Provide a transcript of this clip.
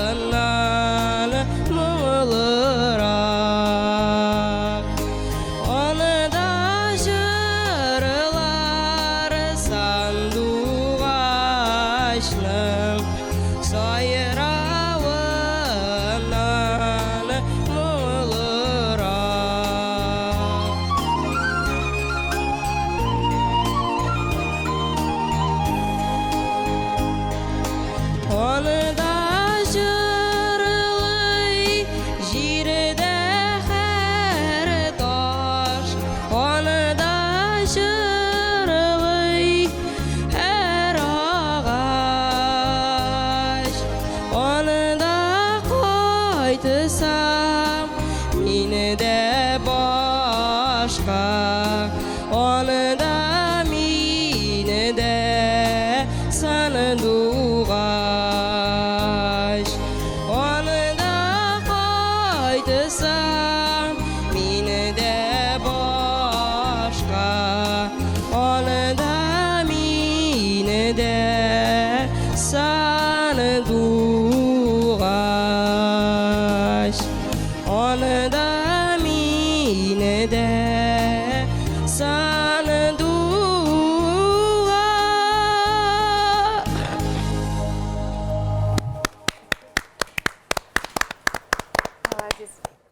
sayıravından muğlurak. Onu da jırlar sanduğaçlım sayıravından muğlurak. Onu da jırlый jirde her taş, onu da jırlый her ağaç, onu da koydsam meni de başka, onu da meni de sanduğaç, onu da koydsam meni de başka, onu da meni de sanduğaç, onu da meni de sanduğaç. Aciz.